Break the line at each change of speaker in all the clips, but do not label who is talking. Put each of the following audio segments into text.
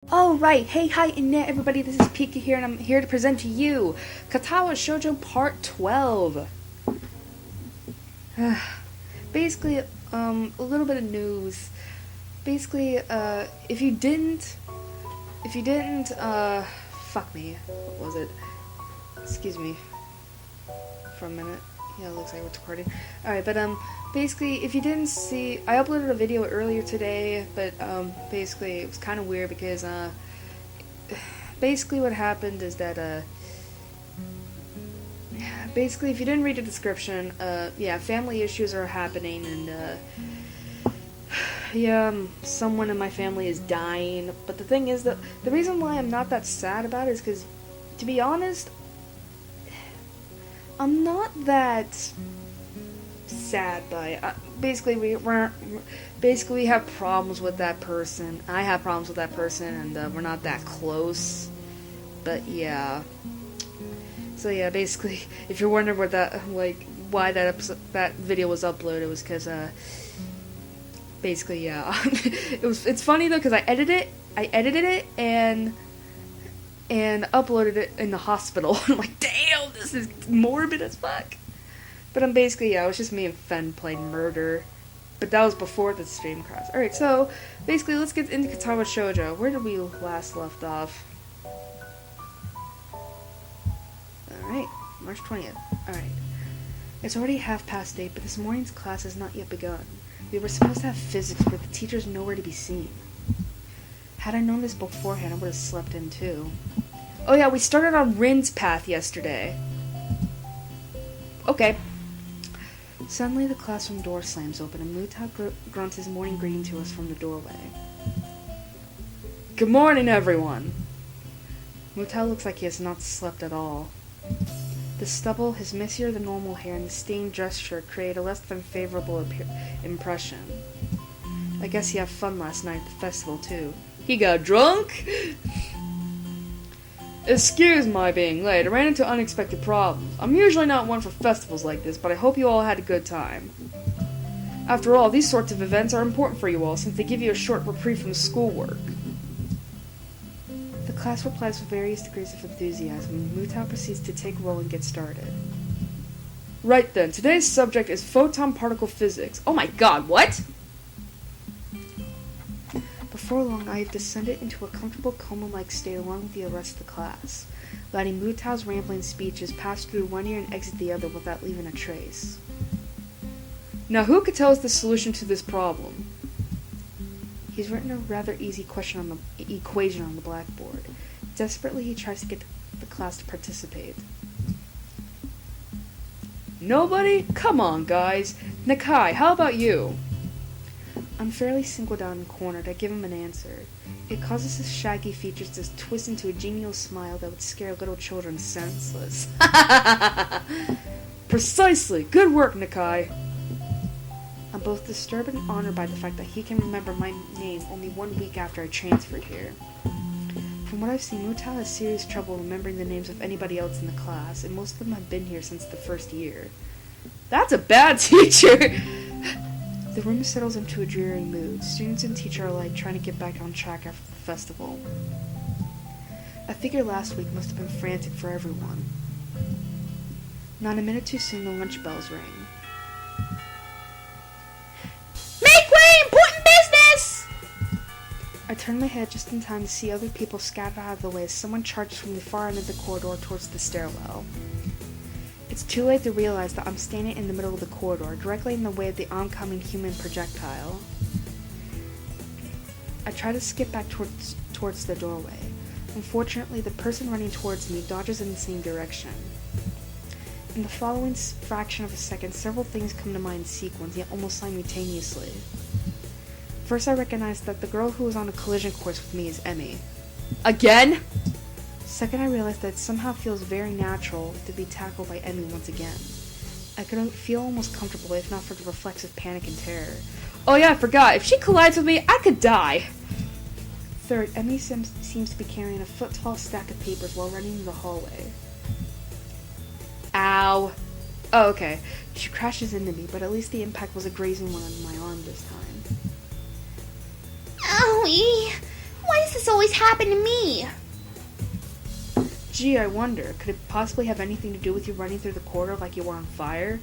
Alright, hey, hi, and everybody, this is Pika here, and I'm here to present to you Katawa Shoujo Part 12. Basically, a little bit of news. Basically, if you didn't, fuck me, what was it? Excuse me for a minute. Yeah, it looks like we're recording. Alright, but, basically, if you didn't see, I uploaded a video earlier today, but, basically, it was kind of weird because, basically what happened is that, basically, if you didn't read the description, yeah, family issues are happening, and, yeah, someone in my family is dying, but the thing is that, the reason why I'm not that sad about it is because, to be honest, I'm not that sad by it. Basically, we have problems with that person. I have problems with that person, and we're not that close. But yeah. So yeah, basically, if you're wondering what that, why that video was uploaded, it was because basically, yeah, it's funny though because I edited it and uploaded it in the hospital. I'm like, damn, this is morbid as fuck. But I'm basically, yeah, it was just me and Fen playing murder. But that was before the stream crashed. Alright, so, basically, let's get into Katawa Shoujo. Where did we last left off? Alright, March 20th. Alright. It's already 8:30, but this morning's class has not yet begun. We were supposed to have physics, but the teacher's nowhere to be seen. Had I known this beforehand, I would have slept in too. Oh yeah, we started on Rin's path yesterday. Okay. Suddenly the classroom door slams open and Mutao grunts his morning greeting to us from the doorway. Good morning, everyone! Mutao looks like he has not slept at all. The stubble, his messier than normal hair, and the stained dress shirt create a less than favorable impression. I guess he had fun last night at the festival, too. He got drunk? Excuse my being late, I ran into unexpected problems. I'm usually not one for festivals like this, but I hope you all had a good time. After all, these sorts of events are important for you all, since they give you a short reprieve from schoolwork. The class replies with various degrees of enthusiasm, and Mutao proceeds to take roll and get started. Right then, today's subject is photon particle physics. Oh my god, what? Before long, I have descended into a comfortable coma-like state along with the rest of the class, letting Mutao's rambling speeches pass through one ear and exit the other without leaving a trace. Now who could tell us the solution to this problem? He's written a rather easy equation on the blackboard. Desperately, he tries to get the class to participate. Nobody? Come on, guys. Nakai, how about you? I'm fairly singled out and cornered. I give him an answer. It causes his shaggy features to twist into a genial smile that would scare little children senseless. Precisely! Good work, Nakai! I'm both disturbed and honored by the fact that he can remember my name only 1 week after I transferred here. From what I've seen, Mutao has serious trouble remembering the names of anybody else in the class, and most of them have been here since the first year. That's a bad teacher! The room settles into a dreary mood. Students and teacher are alike trying to get back on track after the festival. I figure last week must have been frantic for everyone. Not a minute too soon, the lunch bells rang. Make way! Important business! I turned my head just in time to see other people scattered out of the way as someone charged from the far end of the corridor towards the stairwell. It's too late to realize that I'm standing in the middle of the corridor, directly in the way of the oncoming human projectile. I try to skip back towards the doorway. Unfortunately, the person running towards me dodges in the same direction. In the following fraction of a second, several things come to mind in sequence, yet almost simultaneously. First, I recognize that the girl who was on a collision course with me is Emmy. Again? Second, I realized that it somehow feels very natural to be tackled by Emmy once again. I could feel almost comfortable if not for the reflexive panic and terror. Oh yeah, I forgot. If she collides with me, I could die. Third, Emmy seems to be carrying a foot-tall stack of papers while running in the hallway. Ow. Oh, okay. She crashes into me, but at least the impact was a grazing one on my arm this time.
Owie! Why Why does this always happen to me?
Gee, I wonder, could it possibly have anything to do with you running through the corridor like you were on fire?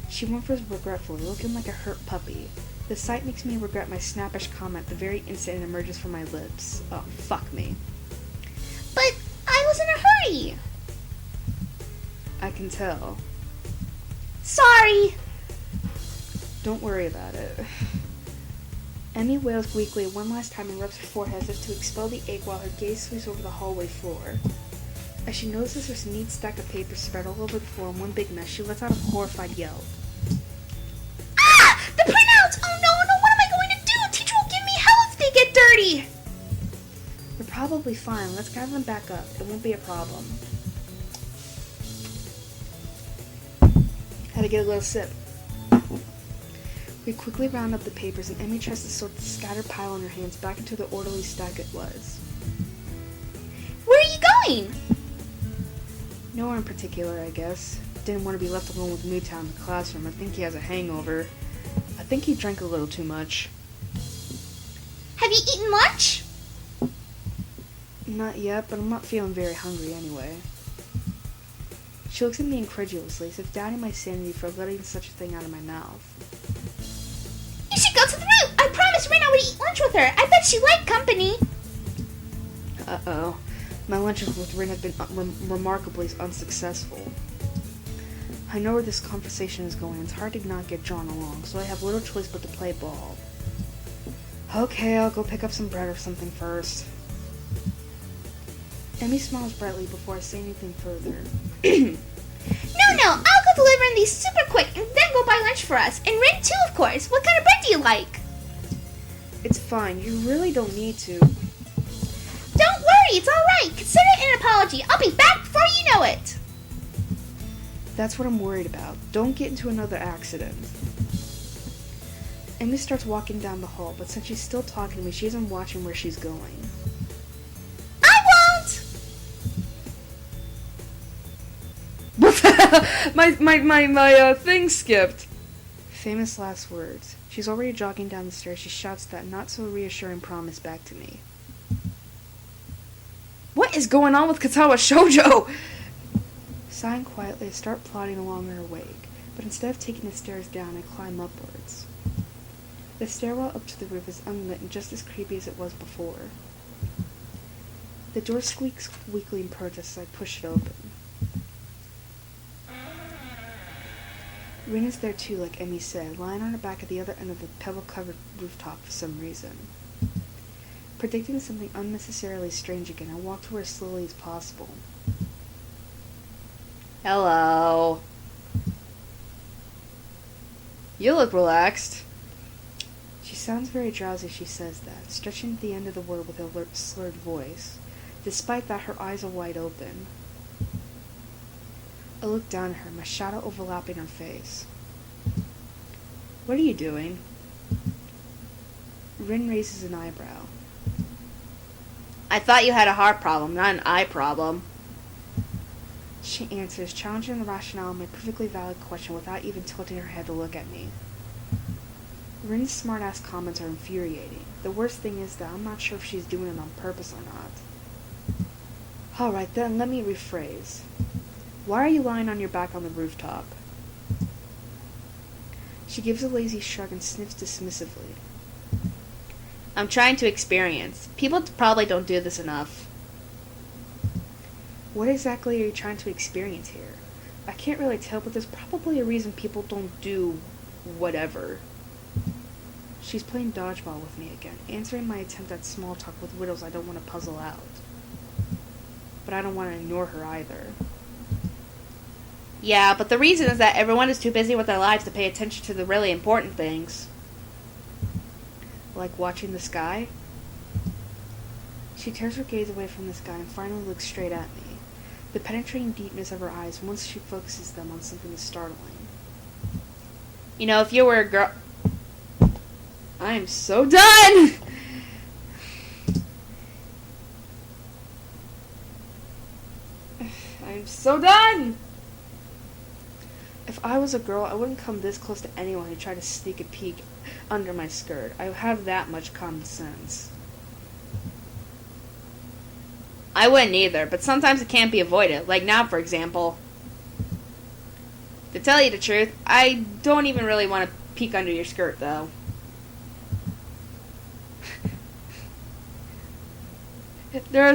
She whimpers regretfully, looking like a hurt puppy. The sight makes me regret my snappish comment the very instant it emerges from my lips. Oh, fuck me.
But I was in a hurry.
I can tell.
Sorry.
Don't worry about it. Emmy wails weakly one last time and rubs her forehead as if to expel the ache while her gaze sweeps over the hallway floor. As she notices this neat stack of papers spread all over the floor in one big mess, she lets out a horrified yell.
Ah! The printouts! Oh no, what am I going to do? Teacher will give me hell if they get dirty!
They're probably fine. Let's gather them back up. It won't be a problem. Had to get a little sip. We quickly round up the papers, and Emmy tries to sort the scattered pile in her hands back into the orderly stack it was.
Where are you going?
Nowhere in particular, I guess. Didn't want to be left alone with Newtown in the classroom. I think he has a hangover. I think he drank a little too much.
Have you eaten lunch?
Not yet, but I'm not feeling very hungry anyway. She looks at me incredulously, as if doubting my sanity for letting such a thing out of my mouth.
You should go to the roof! I promised Rena would eat lunch with her. I bet she liked company.
Uh-oh. My lunches with Rin have been remarkably unsuccessful. I know where this conversation is going. It's hard to not get drawn along, so I have little choice but to play ball. Okay, I'll go pick up some bread or something first. Emmy smiles brightly before I say anything further.
No, I'll go delivering these super quick and then go buy lunch for us. And Rin too, of course. What kind of bread do you like?
It's fine. You really don't need to.
Don't worry, it's alright. Consider it an apology. I'll be back before you know it.
That's what I'm worried about. Don't get into another accident. Emmy starts walking down the hall, but since she's still talking to me, she isn't watching where she's going.
I won't!
my thing skipped. Famous last words. She's already jogging down the stairs. She shouts that not so reassuring promise back to me. What is going on with Katawa Shoujo? Sighing quietly, I start plodding along her wake, but instead of taking the stairs down, I climb upwards. The stairwell up to the roof is unlit and just as creepy as it was before. The door squeaks weakly in protest as I push it open. Rin is there too, like Emmy said, lying on her back at the other end of the pebble-covered rooftop for some reason. Predicting something unnecessarily strange again, I walk to her as slowly as possible. Hello. You look relaxed. She sounds very drowsy as she says that, stretching the end of the word with a slurred voice. Despite that, her eyes are wide open. I look down at her, my shadow overlapping her face. What are you doing? Rin raises an eyebrow. I thought you had a heart problem, not an eye problem. She answers, challenging the rationale of my perfectly valid question without even tilting her head to look at me. Rin's smart-ass comments are infuriating. The worst thing is that I'm not sure if she's doing it on purpose or not. Alright then, let me rephrase. Why are you lying on your back on the rooftop? She gives a lazy shrug and sniffs dismissively. I'm trying to experience. People probably don't do this enough. What exactly are you trying to experience here? I can't really tell, but there's probably a reason people don't do whatever. She's playing dodgeball with me again, answering my attempt at small talk with riddles I don't want to puzzle out. But I don't want to ignore her either. Yeah, but the reason is that everyone is too busy with their lives to pay attention to the really important things. Like watching the sky? She tears her gaze away from the sky and finally looks straight at me. The penetrating deepness of her eyes once she focuses them on something is startling. You know, if you were a girl... I am so done! I'm so done! If I was a girl, I wouldn't come this close to anyone who tried to sneak a peek under my skirt. I have that much common sense.
I wouldn't either, but sometimes it can't be avoided. Like now, for example. To tell you the truth, I don't even really want to peek under your skirt, though. There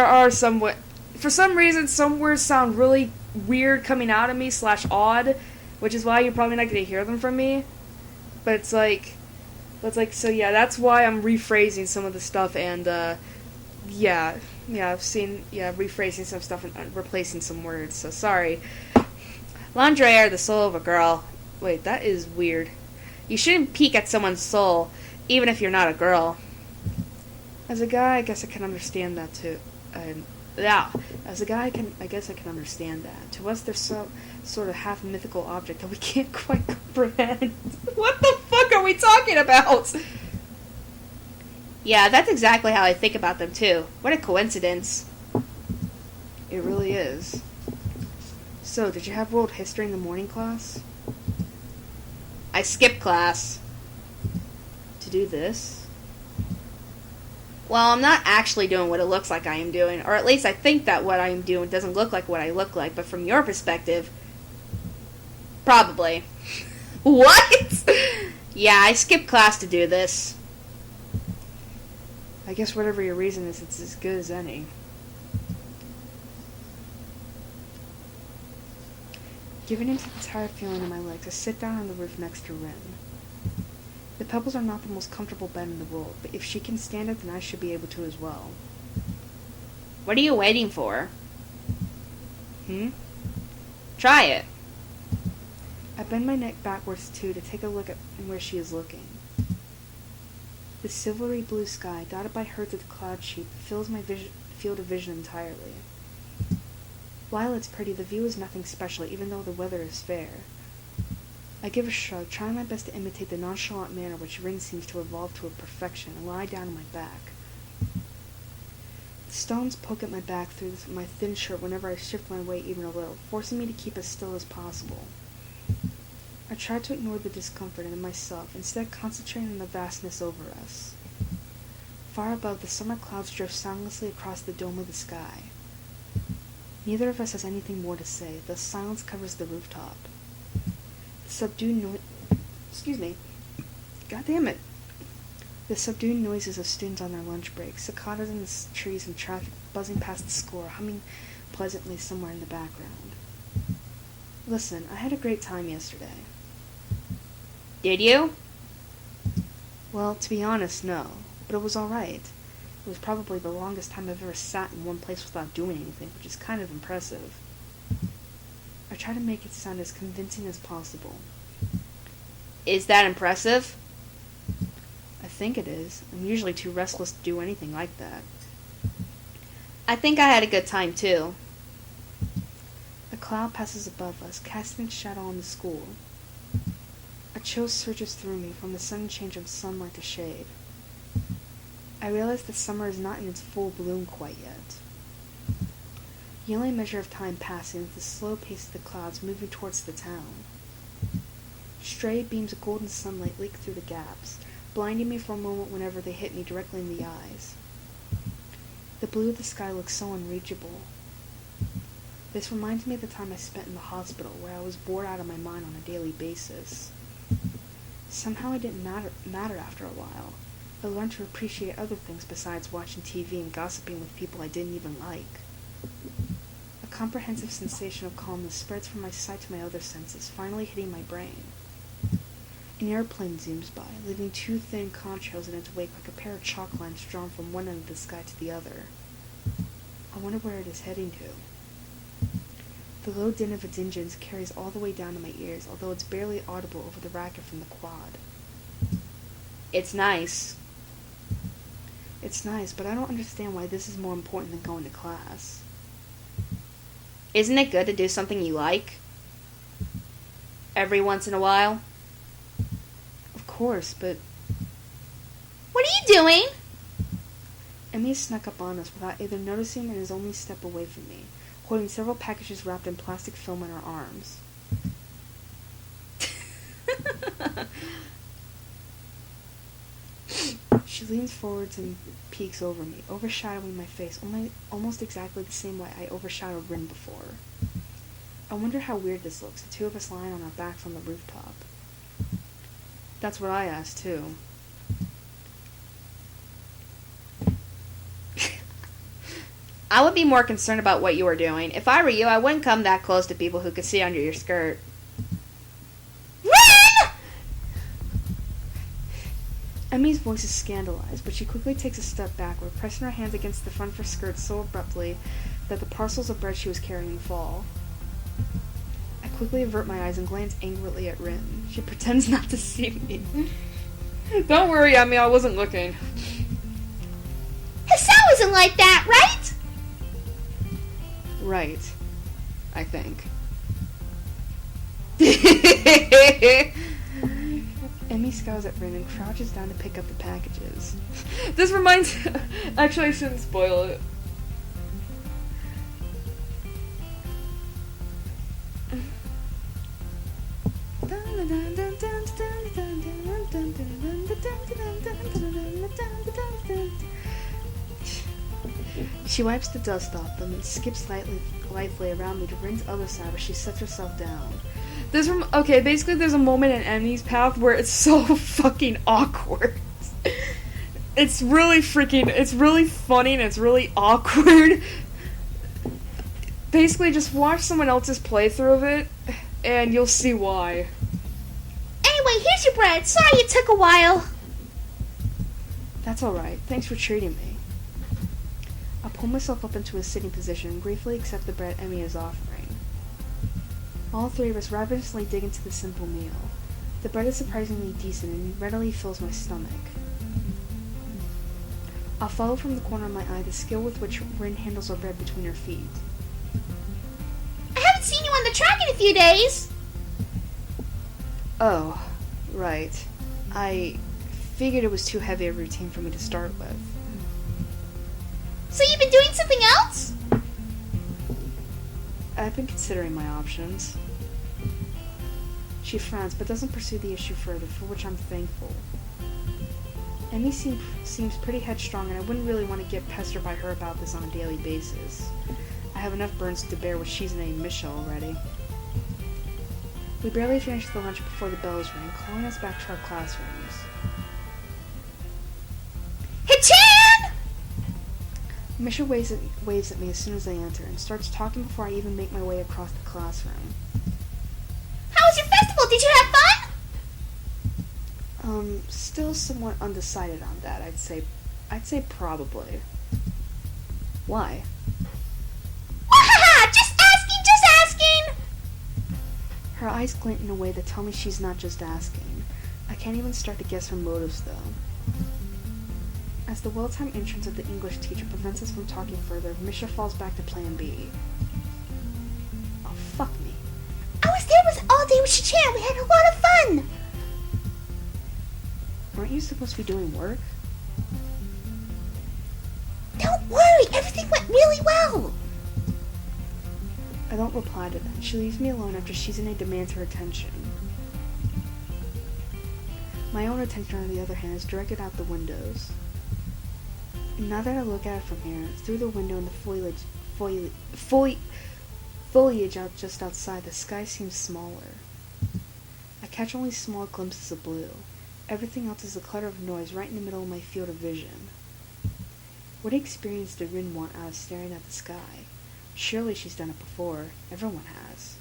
are some... For some reason, some words sound really weird coming out of me / odd, which is why you're probably not going to hear them from me. But it's like... So yeah, that's why I'm rephrasing some of the stuff, and, yeah, I've seen, rephrasing some stuff and replacing some words, so sorry. Lingerie are the soul of a girl. Wait, that is weird. You shouldn't peek at someone's soul, even if you're not a girl. As a guy, I guess I can understand that too. As a guy, I guess I can understand that. To us, they're some sort of half mythical object that we can't quite comprehend. What the fuck are we talking about? Yeah, that's exactly how I think about them too. What a coincidence. It really is. So, did you have world history in the morning class? I skipped class. To do this? Well, I'm not actually doing what it looks like I am doing, or at least I think that what I am doing doesn't look like what I look like, but from your perspective, probably. What? Yeah, I skipped class to do this. I guess whatever your reason is, it's as good as any. Giving into the tired feeling in my legs, I sit down on the roof next to Rin. The pebbles are not the most comfortable bed in the world, but if she can stand it, then I should be able to as well. What are you waiting for? Try it. I bend my neck backwards, too, to take a look at where she is looking. The silvery blue sky, dotted by herds of the cloud sheep, fills my field of vision entirely. While it's pretty, the view is nothing special, even though the weather is fair. I give a shrug, trying my best to imitate the nonchalant manner which Rin seems to evolve to a perfection, and lie down on my back. The stones poke at my back through my thin shirt whenever I shift my weight even a little, forcing me to keep as still as possible. I try to ignore the discomfort in myself, instead concentrating on the vastness over us. Far above, the summer clouds drift soundlessly across the dome of the sky. Neither of us has anything more to say, thus silence covers the rooftop. The subdued The subdued noises of students on their lunch break, cicadas in the trees and traffic buzzing past the score, humming pleasantly somewhere in the background. Listen, I had a great time yesterday. Did you? Well, to be honest, no. But it was alright. It was probably the longest time I've ever sat in one place without doing anything, which is kind of impressive. I try to make it sound as convincing as possible. Is that impressive? I think it is. I'm usually too restless to do anything like that. I think I had a good time, too. A cloud passes above us, casting its shadow on the school. A chill surges through me from the sudden change from sunlight to shade. I realize that summer is not in its full bloom quite yet. The only measure of time passing is the slow pace of the clouds moving towards the town. Stray beams of golden sunlight leak through the gaps, blinding me for a moment whenever they hit me directly in the eyes. The blue of the sky looks so unreachable. This reminds me of the time I spent in the hospital, where I was bored out of my mind on a daily basis. Somehow it didn't matter after a while. I learned to appreciate other things besides watching TV and gossiping with people I didn't even like. A comprehensive sensation of calmness spreads from my sight to my other senses, finally hitting my brain. An airplane zooms by, leaving two thin contrails in its wake like a pair of chalk lines drawn from one end of the sky to the other. I wonder where it is heading to. The low din of its engines carries all the way down to my ears, although it's barely audible over the racket from the quad. It's nice. It's nice, but I don't understand why this is more important than going to class. Isn't it good to do something you like? Every once in a while? Of course, but...
What are you doing?
Emmy snuck up on us without either noticing and is only a step away from me, holding several packages wrapped in plastic film in her arms. She
She leans forwards and peeks over me, overshadowing my face, almost exactly the same way I overshadowed Rin before. I wonder how weird this looks, the two of us lying on our backs on the rooftop. That's what I asked, too.
I would be more concerned about what you were doing. If I were you, I wouldn't come that close to people who could see under your skirt.
Rin!
Emmy's voice is scandalized, but she quickly takes a step backward, pressing her hands against the front of her skirt so abruptly that the parcels of bread she was carrying fall. I quickly avert my eyes and glance angrily at Rin. She pretends not to see me. Don't worry, Emmy, I wasn't looking.
Hasao isn't like that, right?
Right. I think. Emmy scowls at Rin and crouches down to pick up the packages. This reminds... Actually, I shouldn't spoil it. She wipes the dust off them and skips lightly around me to Rin's other side where she sets herself down. Basically there's a moment in Emmy's path where it's so fucking awkward. It's really funny and it's really awkward. Basically just watch someone else's playthrough of it and you'll see why.
Anyway, here's your bread. Sorry it took a while.
That's alright. Thanks for treating me. I pull myself up into a sitting position and gratefully accept the bread Emmy is offering. All three of us ravenously dig into the simple meal. The bread is surprisingly decent and readily fills my stomach. I'll follow from the corner of my eye the skill with which Rin handles her bread between her feet.
I haven't seen you on the track in a few days.
Oh, right. I figured it was too heavy a routine for me to start with.
So you've been doing something else?
I've been considering my options. She frowns, but doesn't pursue the issue further, for which I'm thankful. Emmy seems pretty headstrong, and I wouldn't really want to get pestered by her about this on a daily basis. I have enough burdens to bear with she's named Misha already. We barely finish the lunch before the bells ring, calling us back to our classrooms.
Hichan!
Misha waves at me as soon as I enter, and starts talking before I even make my way across the classroom.
How was your festival? Did you have fun?
Still somewhat undecided on that, I'd say probably. Why?
Wahaha! Just asking!
Her eyes glint in a way that tell me she's not just asking. I can't even start to guess her motives, though. As the well-timed entrance of the English teacher prevents us from talking further, Misha falls back to plan B. Oh, fuck me.
I was there all day with Hichan. We had a lot of fun.
Aren't you supposed to be doing work?
Don't worry, everything went really well.
I don't reply to that. She leaves me alone after Shizune demands her attention. My own attention, on the other hand, is directed out the windows. And now that I look at it from here, through the window in the foliage out just outside, the sky seems smaller. I catch only small glimpses of blue. Everything else is a clutter of noise right in the middle of my field of vision. What experience did Rin want out of staring at the sky? Surely she's done it before. Everyone has.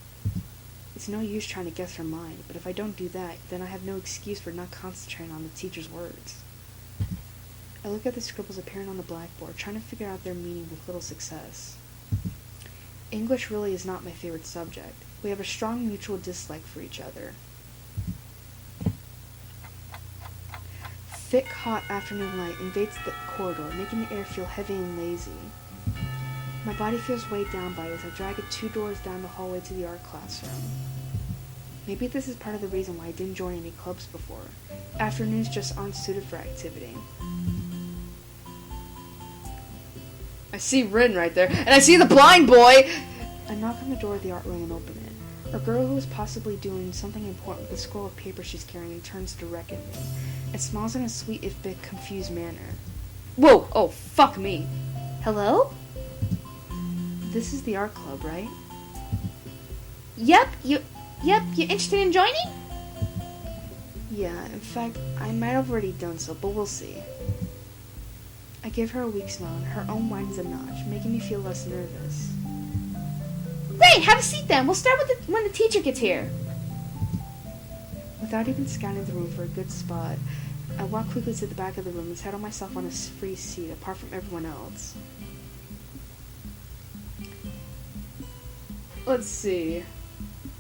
It's no use trying to guess her mind, but if I don't do that, then I have no excuse for not concentrating on the teacher's words. I look at the scribbles appearing on the blackboard, trying to figure out their meaning with little success. English really is not my favorite subject. We have a strong mutual dislike for each other. Thick, hot afternoon light invades the corridor, making the air feel heavy and lazy. My body feels weighed down by it as I drag it 2 doors down the hallway to the art classroom. Maybe this is part of the reason why I didn't join any clubs before. Afternoons just aren't suited for activity. I see Rin right there, and I see the blind boy! I knock on the door of the art room and open it. A girl who is possibly doing something important with the scroll of paper she's carrying and turns directly at me and smiles in a sweet if bit confused manner. Whoa! Oh, fuck me!
Hello?
This is the art club, right?
Yep, you interested in joining?
Yeah, in fact, I might have already done so, but we'll see. I give her a weak smile, and her own widens a notch, making me feel less nervous.
Great, have a seat then. We'll start with when the teacher gets here.
Without even scanning the room for a good spot, I walk quickly to the back of the room and settle myself on a free seat, apart from everyone else. Let's see.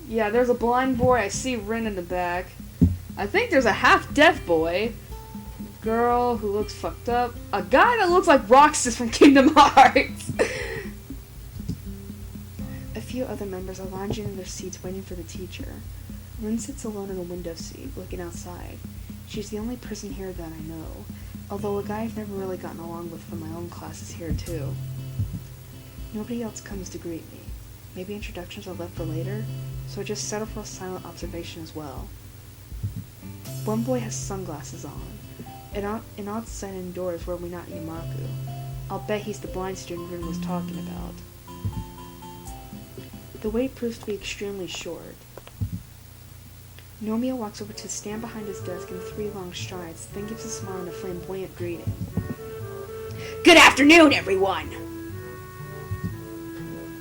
Yeah, there's a blind boy. I see Rin in the back. I think there's a half-deaf boy. Girl who looks fucked up. A guy that looks like Roxas from Kingdom Hearts. A few other members are lounging in their seats waiting for the teacher. Rin sits alone in a window seat, looking outside. She's the only person here that I know, although a guy I've never really gotten along with from my own class is here too. Nobody else comes to greet me. Maybe introductions are left for later, so I just settle for a silent observation as well. One boy has sunglasses on, an odd sight indoors where we not Yamaku. I'll bet he's the blind student Rin was talking about. The wait proves to be extremely short. Nomiya walks over to stand behind his desk in 3 long strides, then gives a smile and a flamboyant greeting.
Good afternoon, everyone!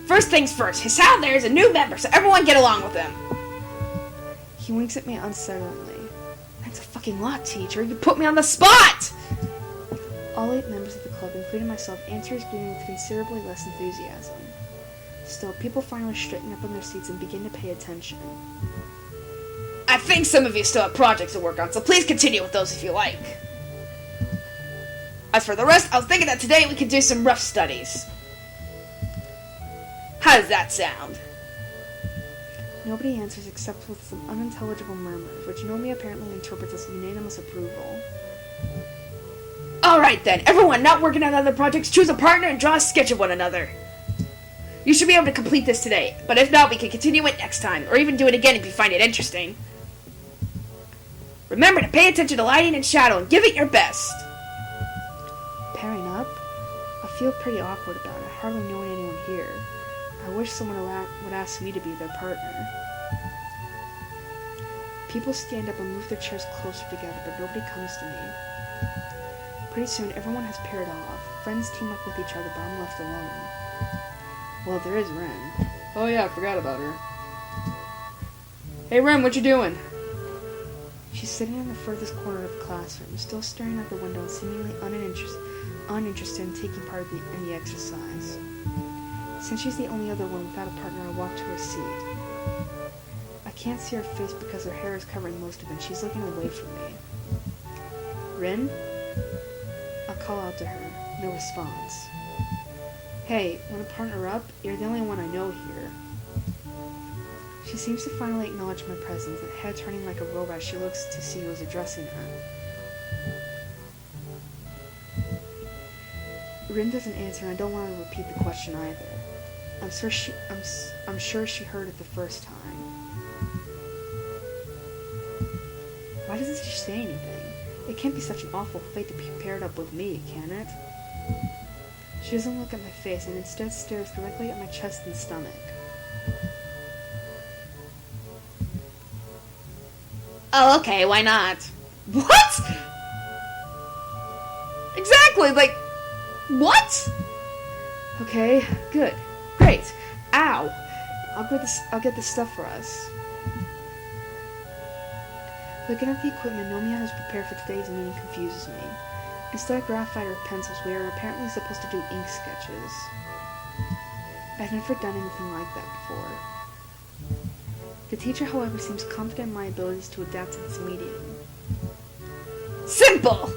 First things first, Hisao there is a new member, so everyone get along with him.
He winks at me unsettlingly.
Thanks a fucking lot, teacher. You put me on the spot!
All 8 members of the club, including myself, answer his greeting with considerably less enthusiasm. Still, people finally straighten up on their seats and begin to pay attention.
I think some of you still have projects to work on, so please continue with those if you like. As for the rest, I was thinking that today we could do some rough studies. How does that sound?
Nobody answers except with some unintelligible murmurs, which Nomi apparently interprets as unanimous approval.
Alright then, everyone not working on other projects, choose a partner and draw a sketch of one another. You should be able to complete this today, but if not, we can continue it next time, or even do it again if you find it interesting. Remember to pay attention to lighting and shadow and give it your best.
Pairing up? I feel pretty awkward about it, hardly knowing anyone here. I wish someone would ask me to be their partner. People stand up and move their chairs closer together, but nobody comes to me. Pretty soon, everyone has paired off. Friends team up with each other, but I'm left alone. Well, there is Ren. Oh yeah, I forgot about her. Hey Ren, what you doing? She's sitting in the furthest corner of the classroom, still staring out the window and seemingly uninterested in taking part in the exercise. Since she's the only other one without a partner, I walk to her seat. I can't see her face because her hair is covering most of it and she's looking away from me. Rin? I call out to her. No response. Hey, want to partner up? You're the only one I know here. She seems to finally acknowledge my presence, and head turning like a robot, she looks to see who is addressing her. Rin doesn't answer, and I don't want to repeat the question either. I'm sure she heard it the first time. Why doesn't she say anything? It can't be such an awful fate to be paired up with me, can it? She doesn't look at my face and instead stares directly at my chest and stomach.
Oh, okay, why not? What? Exactly, like, what?
Okay, good. Great. Ow! I'll get this stuff for us. Looking at the equipment Nomiya has prepared for today's meeting confuses me. Instead of graphite or pencils, we are apparently supposed to do ink sketches. I've never done anything like that before. The teacher, however, seems confident in my abilities to adapt to this medium.
Simple!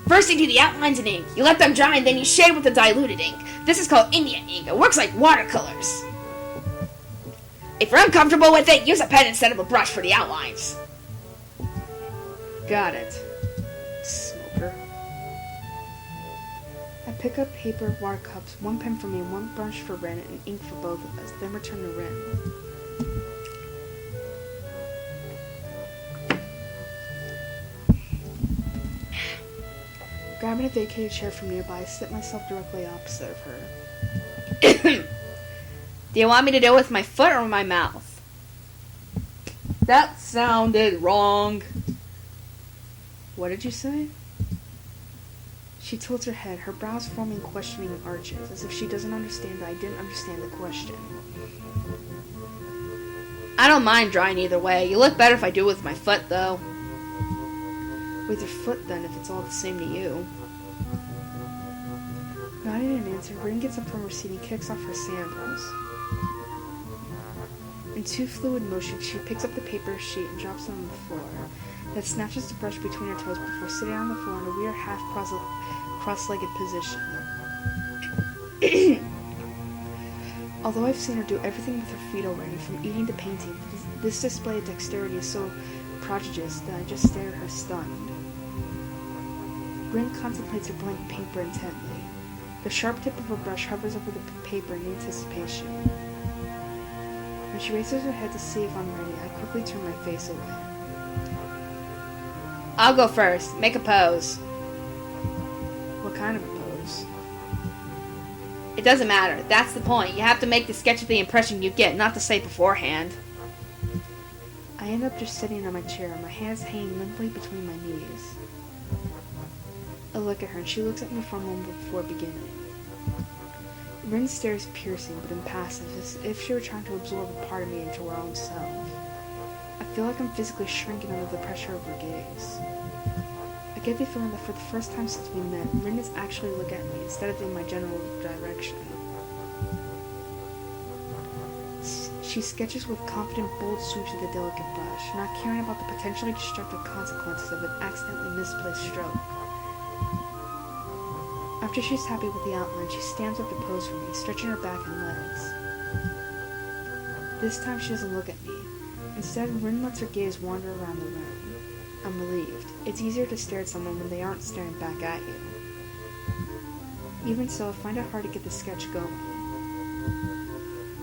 First you do the outlines in ink, you let them dry, and then you shade with the diluted ink. This is called India ink. It works like watercolors. If you're uncomfortable with it, use a pen instead of a brush for the outlines.
Got it. Smoker. I pick up paper, water cups, one pen for me, one brush for Ren, and ink for both of us, then return to Ren. Grabbing a vacated chair from nearby, I sit myself directly opposite of her.
Do you want me to do it with my foot or my mouth? That sounded wrong.
What did you say? She tilts her head, her brows forming questioning arches, as if she doesn't understand that I didn't understand the question.
I don't mind drawing either way. You look better if I do it with my foot, though.
With your foot, then, if it's all the same to you. Nodding in answer, Rin gets up from her seat and kicks off her sandals. In two fluid motions, she picks up the paper sheet and drops it on the floor, then snatches the brush between her toes before sitting on the floor in a weird half cross-legged position. Although I've seen her do everything with her feet already, from eating to painting, this display of dexterity is so prodigious that I just stare at her stunned. Rin contemplates her blank paper intently. The sharp tip of her brush hovers over the paper in anticipation. When she raises her head to see if I'm ready, I quickly turn my face away.
I'll go first. Make a pose.
What kind of a pose?
It doesn't matter. That's the point. You have to make the sketch of the impression you get, not to say beforehand.
I end up just sitting on my chair, my hands hanging limply between my knees. I look at her, and she looks at me for a moment before beginning. Rin's stare is piercing but impassive, as if she were trying to absorb a part of me into her own self. I feel like I'm physically shrinking under the pressure of her gaze. I get the feeling that for the first time since we met, Rin is actually looking at me instead of in my general direction. She sketches with confident, bold sweeps of the delicate brush, not caring about the potentially destructive consequences of an accidentally misplaced stroke. After she's happy with the outline, she stands up to pose for me, stretching her back and legs. This time she doesn't look at me. Instead, Rin lets her gaze wander around the room. I'm relieved. It's easier to stare at someone when they aren't staring back at you. Even so, I find it hard to get the sketch going.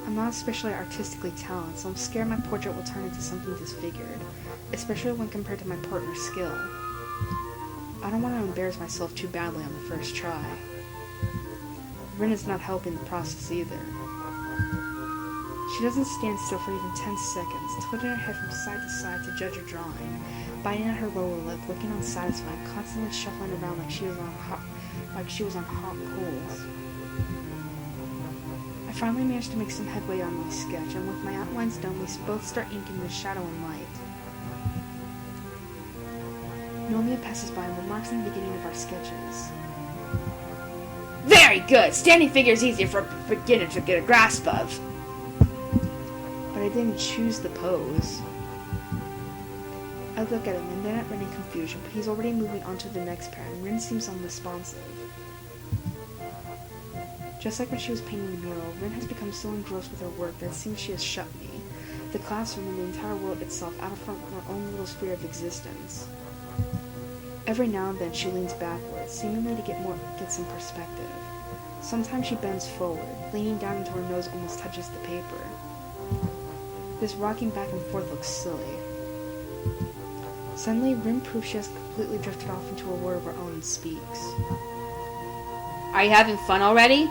I'm not especially artistically talented, so I'm scared my portrait will turn into something disfigured, especially when compared to my partner's skill. I don't want to embarrass myself too badly on the first try. Rin is not helping the process either. She doesn't stand still for even 10 seconds, tilting her head from side to side to judge her drawing, biting at her lower lip, looking unsatisfied, constantly shuffling around like she was on hot coals. I finally managed to make some headway on my sketch, and with my outlines done, we both start inking with shadow and light. Nomia passes by and remarks in the beginning of our sketches.
Very good! Standing figure is easier for a beginner to get a grasp of.
But I didn't choose the pose. I look at him and then at Rin in confusion, but he's already moving on to the next pair, and Rin seems unresponsive. Just like when she was painting the mural, Rin has become so engrossed with her work that it seems she has shut me, the classroom, and the entire world itself out from her own little sphere of existence. Every now and then she leans backwards, seemingly to get some perspective. Sometimes she bends forward, leaning down until her nose almost touches the paper. This rocking back and forth looks silly. Suddenly, Rin proves she has completely drifted off into a world of her own and speaks.
Are you having fun already?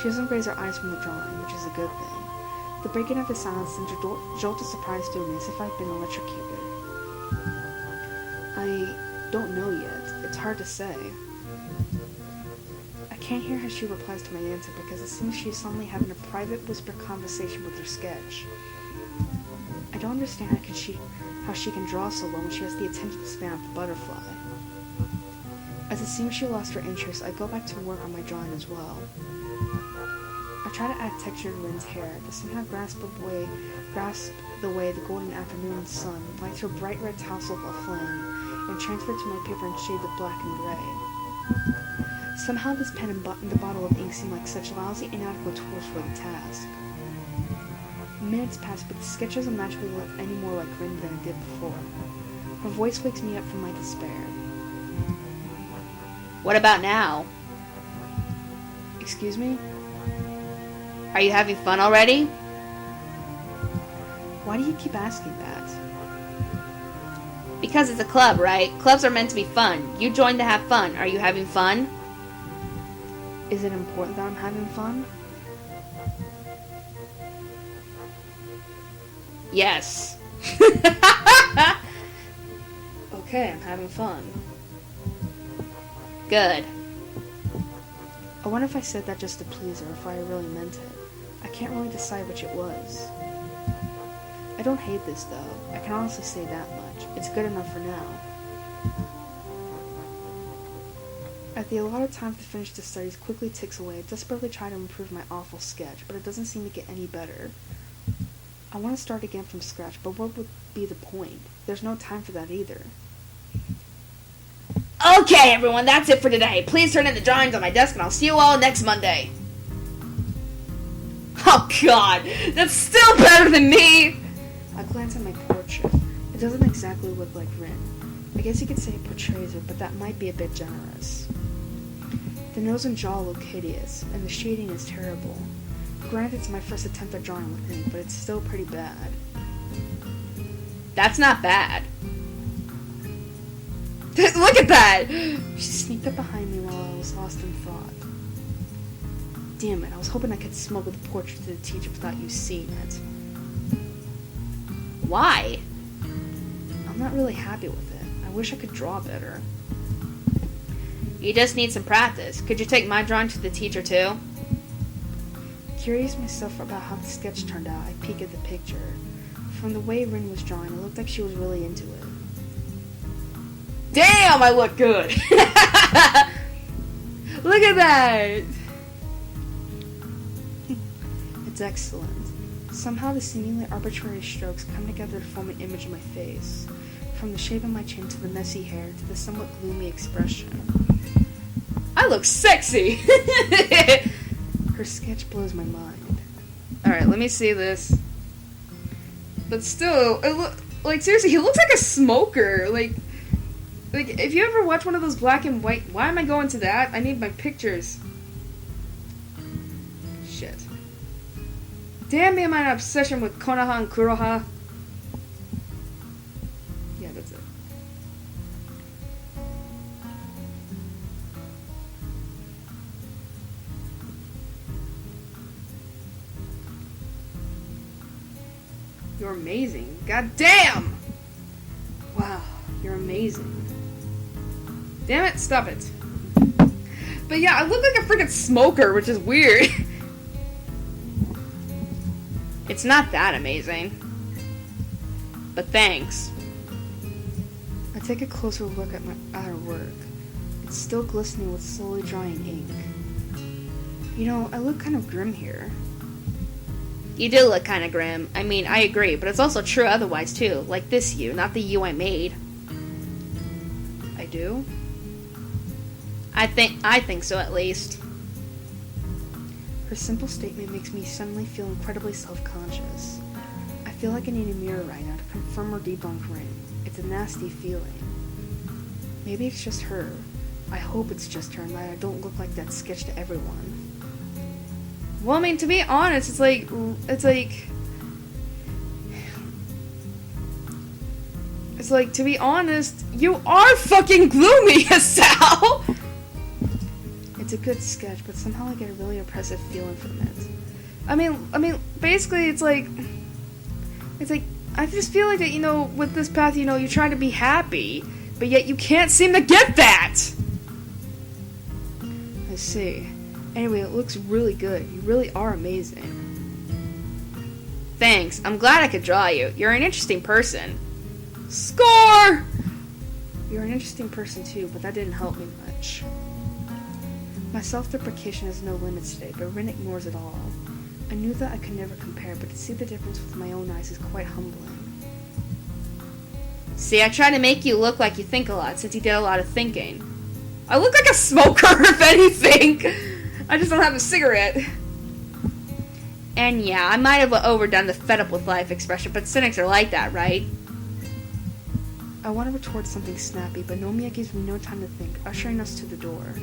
She doesn't raise her eyes from the drawing, which is a good thing. The breaking of the silence sends a jolt of surprise through me as if I've been electrocuted. I don't know yet. It's hard to say. I can't hear how she replies to my answer because it seems she's suddenly having a private whispered conversation with her sketch. I don't understand how she can draw so well when she has the attention span of a butterfly. As it seems she lost her interest, I go back to work on my drawing as well. I try to add texture to Rin's hair, to somehow grasp the way the golden afternoon sun lights her bright red tassel aflame, and transfer it to my paper in shades of black and gray. Somehow this pen and the bottle of ink seem like such lousy, inadequate tools for the task. Minutes pass, but the sketch doesn't magically look any more like Rin than it did before. Her voice wakes me up from my despair.
What about now?
Excuse me?
Are you having fun already?
Why do you keep asking that?
Because it's a club, right? Clubs are meant to be fun. You joined to have fun. Are you having fun?
Is it important that I'm having fun?
Yes.
Okay, I'm having fun.
Good.
I wonder if I said that just to please her, or if I really meant it. I can't really decide which it was. I don't hate this, though. I can honestly say that much. It's good enough for now. At the allotted time to finish the studies quickly ticks away, desperately trying to improve my awful sketch, but it doesn't seem to get any better. I want to start again from scratch, but what would be the point? There's no time for that either.
Okay, everyone, that's it for today. Please turn in the drawings on my desk, and I'll see you all next Monday. Oh, God, that's still better than me!
I glance at my portrait. It doesn't exactly look like Rin. I guess you could say it portrays her, but that might be a bit generous. The nose and jaw look hideous, and the shading is terrible. Granted, it's my first attempt at drawing with ink, but it's still pretty bad.
That's not bad. Look at that!
She sneaked up behind me while I was lost in thought. Damn it, I was hoping I could smuggle the portrait to the teacher without you seeing it.
Why?
I'm not really happy with it. I wish I could draw better.
You just need some practice. Could you take my drawing to the teacher, too?
Curious myself about how the sketch turned out, I peek at the picture. From the way Rin was drawing, it looked like she was really into it.
Damn, I look good! Look at that!
It's excellent. Somehow the seemingly arbitrary strokes come together to form an image of my face. From the shape of my chin to the messy hair to the somewhat gloomy expression.
I look sexy!
Her sketch blows my mind.
Alright, let me see this. But still, like, seriously, he looks like a smoker. Like, if you ever watch one of those black and white... Why am I going to that? I need my pictures. Shit. Damn me, I'm an obsession with Konoha and Kuroha. Yeah, that's it. You're amazing. God damn! Wow, you're amazing. Damn it, stop it. But yeah, I look like a freaking smoker, which is weird. It's not that amazing. But thanks.
I take a closer look at her work. It's still glistening with slowly drying ink. You know, I look kind of grim here.
You do look kind of grim. I mean, I agree, but it's also true otherwise, too. Like this you, not the you I made.
I do?
I think so, at least.
Her simple statement makes me suddenly feel incredibly self-conscious. I feel like I need a mirror right now to confirm or debunk Rin. It's a nasty feeling. Maybe it's just her. I hope it's just her and that I don't look like that sketch to everyone.
Well, I mean, to be honest, it's like, to be honest, you are fucking gloomy, Sal!
It's a good sketch, but somehow I get a really oppressive feeling from it.
I mean, basically, it's like, I just feel like that, you know, with this path, you know, you try to be happy, but yet you can't seem to get that!
I see. Anyway, it looks really good. You really are amazing.
Thanks. I'm glad I could draw you. You're an interesting person. Score!
You're an interesting person too, but that didn't help me much. My self-deprecation has no limits today, but Rin ignores it all. I knew that I could never compare, but to see the difference with my own eyes is quite humbling.
See, I try to make you look like you think a lot, since you did a lot of thinking. I look like a smoker, if anything! I just don't have a cigarette. And yeah, I might have overdone the fed up with life expression, but cynics are like that, right?
I want to retort something snappy, but Nomiya gives me no time to think, ushering us to the door.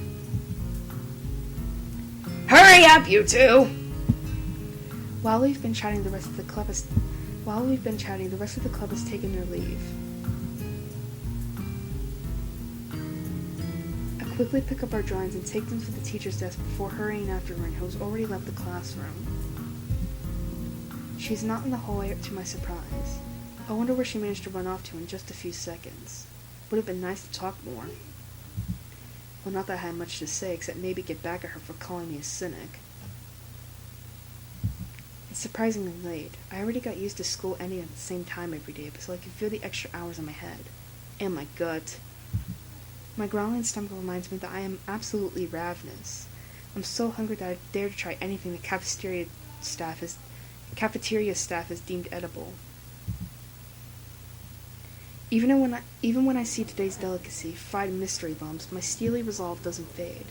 Hurry up, you two!
While we've been chatting, the rest of the club has taken their leave. quickly pick up our drawings and take them to the teacher's desk before hurrying after Rin, who has already left the classroom. She's not in the hallway to my surprise. I wonder where she managed to run off to in just a few seconds. Would have been nice to talk more. Well, not that I had much to say, except maybe get back at her for calling me a cynic. It's surprisingly late. I already got used to school ending at the same time every day, so I could feel the extra hours in my head. And my gut. My growling stomach reminds me that I am absolutely ravenous. I'm so hungry that I dare to try anything the cafeteria staff is deemed edible. Even when I see today's delicacy, fried mystery bombs, my steely resolve doesn't fade.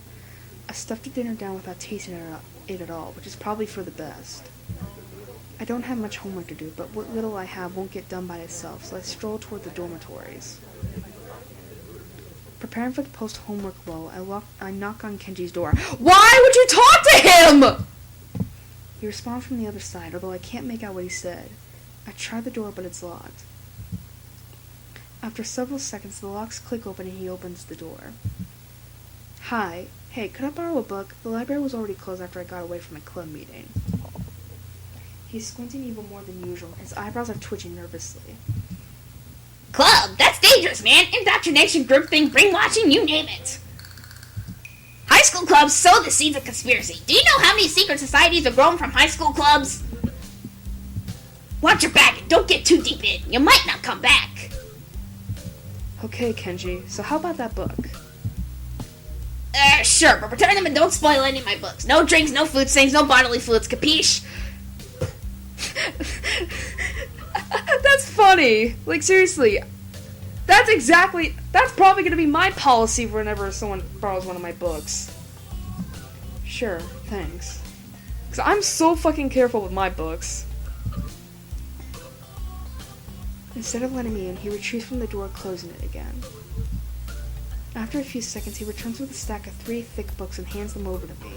I stuffed the dinner down without tasting it at all, which is probably for the best. I don't have much homework to do, but what little I have won't get done by itself, so I stroll toward the dormitories. Preparing for the post-homework lull, I knock on Kenji's door.
Why would you talk to him?
He responds from the other side, although I can't make out what he said. I try the door, but it's locked. After several seconds, the locks click open and he opens the door. Hi. Hey, could I borrow a book? The library was already closed after I got away from my club meeting. He's squinting even more than usual. His eyebrows are twitching nervously.
Club? That's dangerous, man. Indoctrination, groupthink, brainwashing, you name it. High school clubs sow the seeds of conspiracy. Do you know how many secret societies are grown from high school clubs? Watch your back and don't get too deep in. You might not come back.
Okay, Kenji, so how about that book?
Sure, but return them and don't spoil any of my books. No drinks, no food stains, no bodily fluids, capiche?
That's funny. Like, seriously. That's probably gonna be my policy whenever someone borrows one of my books. Sure, thanks. Because I'm so fucking careful with my books. Instead of letting me in, he retreats from the door, closing it again. After a few seconds, he returns with a stack of 3 thick books and hands them over to me.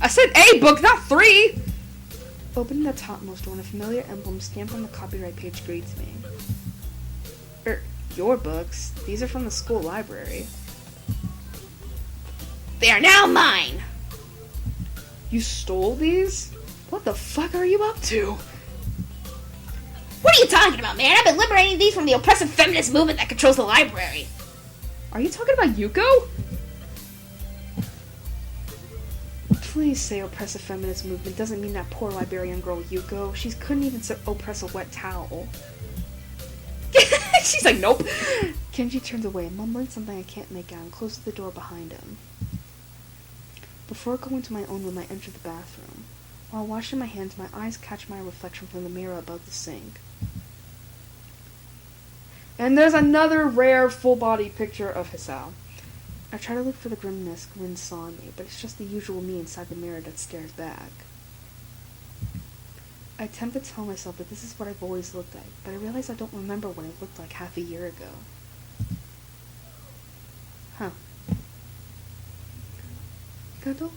I said a book, not 3!
Opening the topmost one, a familiar emblem stamped on the copyright page greets me. Your books? These are from the school library.
They are now mine!
You stole these? What the fuck are you up to?
What are you talking about, man? I've been liberating these from the oppressive feminist movement that controls the library.
Are you talking about Yuko? Please say oppressive feminist movement doesn't mean that poor librarian girl Yuko. She couldn't even oppress a wet towel.
She's like, nope.
Kenji turns away, mumbling something I can't make out, and closes the door behind him. Before going to my own room, I enter the bathroom. While washing my hands, my eyes catch my reflection from the mirror above the sink. And there's another rare full-body picture of Hisao. I try to look for the grimness Rin saw in me, but it's just the usual me inside the mirror that stares back. I attempt to tell myself that this is what I've always looked like, but I realize I don't remember what it looked like half a year ago. Huh. Katawa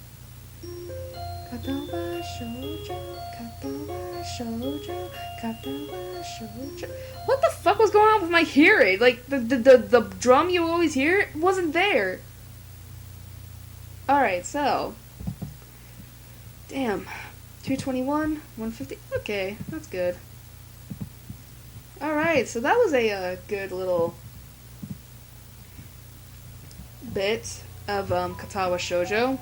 Shoujo, Katawa Shoujo, Katawa Shoujo. What the fuck was going on with my hearing? Like, the drum you always hear wasn't there. Alright, so. Damn. 221, 150. Okay, that's good. Alright, so that was a good little bit of Katawa Shoujo.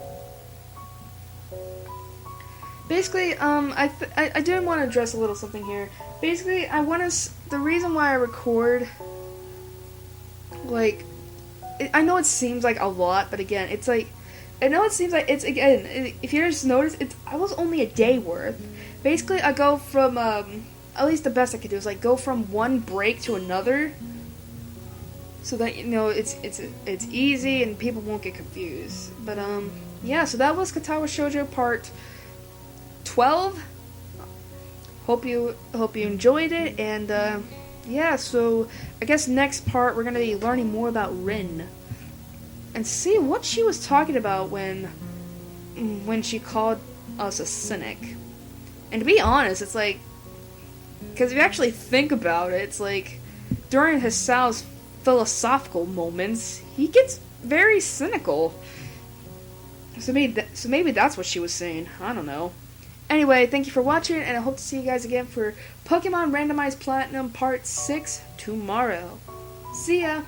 Basically, I did want to address a little something here. Basically, the reason why I record, like, I know it seems like a lot, but again, it's like, I know it seems like it's, again, if you just notice, I was only a day worth. Basically, I go from, at least the best I could do is, like, go from one break to another, so that, you know, it's easy and people won't get confused. But, yeah, so that was Katawa Shoujo part 12. Hope you enjoyed it, and, yeah, so, I guess next part, we're gonna be learning more about Rin. And see what she was talking about when she called us a cynic. And to be honest, it's like, because if you actually think about it, it's like, during Hisao's philosophical moments, he gets very cynical.
So maybe that's what she was saying. I don't know. Anyway, thank you for watching, and I hope to see you guys again for Pokemon Randomized Platinum Part 6 tomorrow. See ya!